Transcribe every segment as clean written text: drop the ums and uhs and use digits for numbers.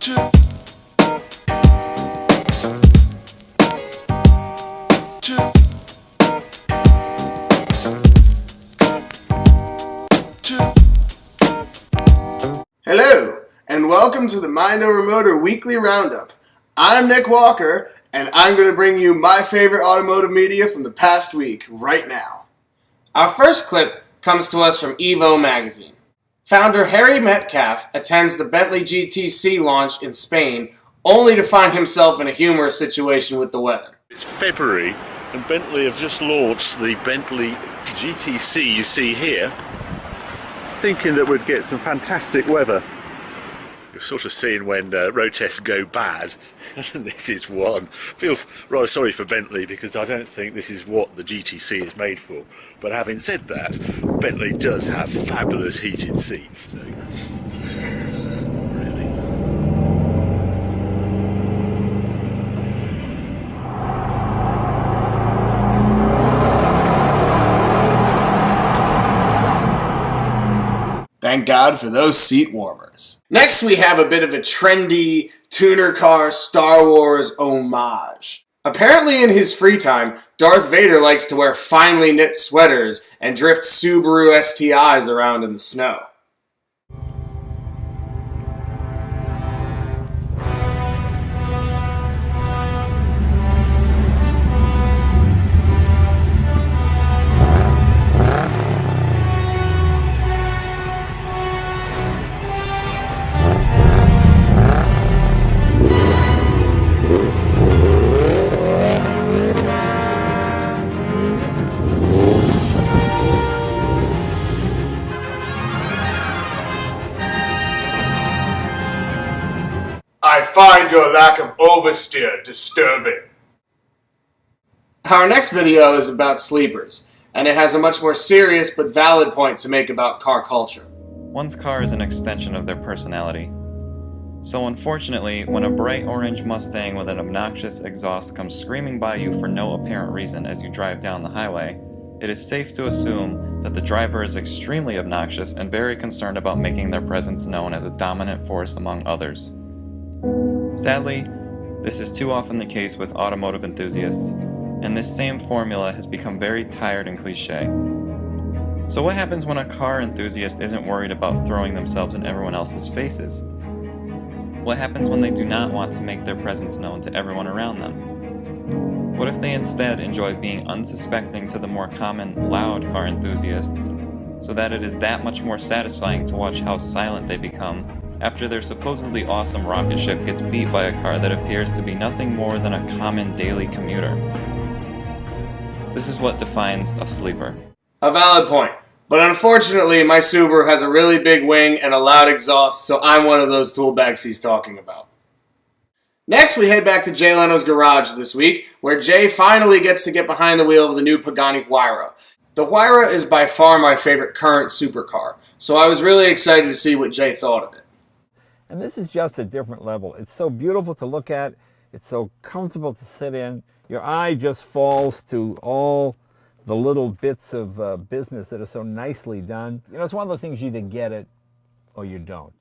Hello, and welcome to the Mind Over Motor Weekly Roundup. I'm Nick Walker, and I'm going to bring you my favorite automotive media from the past week, right now. Our first clip comes to us from Evo magazine. Founder Harry Metcalf attends the Bentley GTC launch in Spain, only to find himself in a humorous situation with the weather. It's February, and Bentley have just launched the Bentley GTC you see here, thinking that we'd get some fantastic weather. You're sort of seeing when road tests go bad, and this is one. Feel rather sorry for Bentley because I don't think this is what the GTC is made for. But having said that, Bentley does have fabulous heated seats. So, really. Thank God for those seat warmers. Next, we have a bit of a trendy tuner car Star Wars homage. Apparently in his free time, Darth Vader likes to wear finely knit sweaters and drift Subaru STIs around in the snow. I find your lack of oversteer disturbing. Our next video is about sleepers, and it has a much more serious but valid point to make about car culture. One's car is an extension of their personality. So unfortunately, when a bright orange Mustang with an obnoxious exhaust comes screaming by you for no apparent reason as you drive down the highway, it is safe to assume that the driver is extremely obnoxious and very concerned about making their presence known as a dominant force among others. Sadly, this is too often the case with automotive enthusiasts, and this same formula has become very tired and cliché. So what happens when a car enthusiast isn't worried about throwing themselves in everyone else's faces? What happens when they do not want to make their presence known to everyone around them? What if they instead enjoy being unsuspecting to the more common, loud car enthusiast, so that it is that much more satisfying to watch how silent they become after their supposedly awesome rocket ship gets beat by a car that appears to be nothing more than a common daily commuter? This is what defines a sleeper. A valid point, but unfortunately my Subaru has a really big wing and a loud exhaust, so I'm one of those tool bags he's talking about. Next, we head back to Jay Leno's garage this week, where Jay finally gets to get behind the wheel of the new Pagani Huayra. The Huayra is by far my favorite current supercar, so I was really excited to see what Jay thought of it. And this is just a different level. It's so beautiful to look at. It's so comfortable to sit in. Your eye just falls to all the little bits of business that are so nicely done. You know, it's one of those things you either get it or you don't.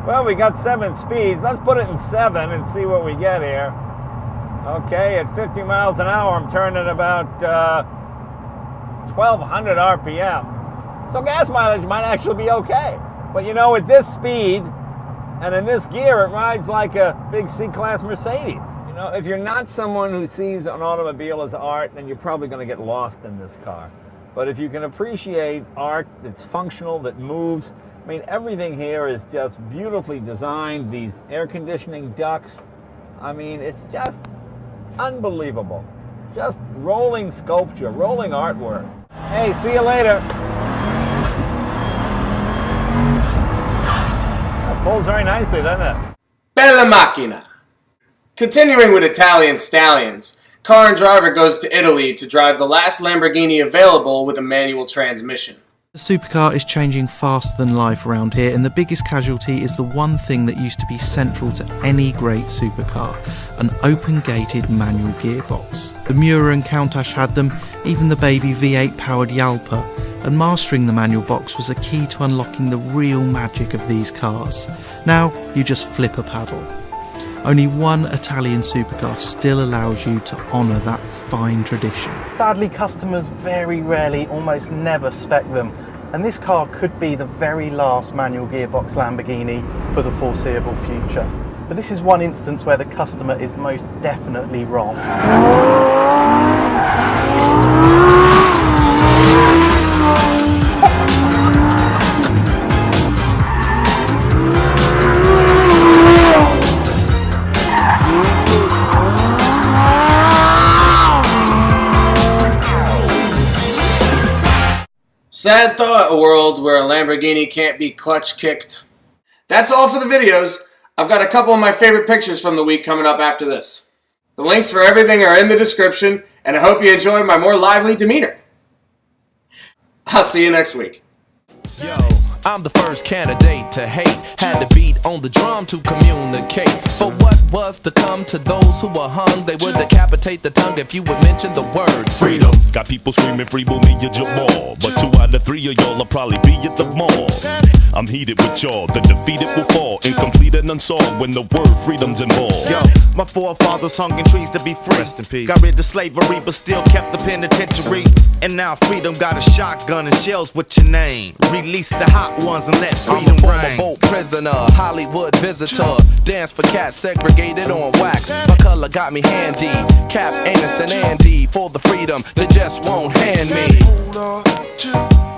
Well, we got 7 speeds. Let's put it in 7 and see what we get here. Okay, at 50 miles an hour, I'm turning about 1,200 RPM. So gas mileage might actually be okay. But you know, at this speed and in this gear, it rides like a big C-Class Mercedes. You know, if you're not someone who sees an automobile as art, then you're probably going to get lost in this car. But if you can appreciate art that's functional, that moves, I mean, everything here is just beautifully designed. These air conditioning ducts, I mean, it's just unbelievable. Just rolling sculpture, rolling artwork. Hey, see you later. That pulls very nicely, doesn't it? Bella macchina! Continuing with Italian stallions, car and driver goes to Italy to drive the last Lamborghini available with a manual transmission. The supercar is changing faster than life around here, and the biggest casualty is the one thing that used to be central to any great supercar, an open-gated manual gearbox. The Miura and Countach had them, even the baby V8 powered Jalpa, and mastering the manual box was a key to unlocking the real magic of these cars. Now you just flip a paddle. Only one Italian supercar still allows you to honour that fine tradition. Sadly, customers very rarely, almost never spec them, and this car could be the very last manual gearbox Lamborghini for the foreseeable future. But this is one instance where the customer is most definitely wrong. Sad thought, a world where a Lamborghini can't be clutch kicked. That's all for the videos. I've got a couple of my favorite pictures from the week coming up after this. The links for everything are in the description, and I hope you enjoyed my more lively demeanor. I'll see you next week. Yo, I'm the first candidate to hate. Had to beat on the drum to communicate. For what was to come to those who were hung, they would decapitate the tongue if you would mention the word freedom. Got people screaming free Bonilla Jamal, but 2 out of 3 of y'all will probably be at the mall. I'm heated with y'all, the defeated will fall, incomplete and unsolved when the word freedom's involved. Yo, my forefathers hung in trees to be free. Rest in peace. Got rid of slavery, but still kept the penitentiary. And now freedom got a shotgun and shells with your name. Release the hot ones and let I'm freedom a former reign. boat prisoner, Hollywood visitor. Dance for cats segregated on wax. My color got me handy. Cap, Anus, and Andy for the freedom they just won't hand me.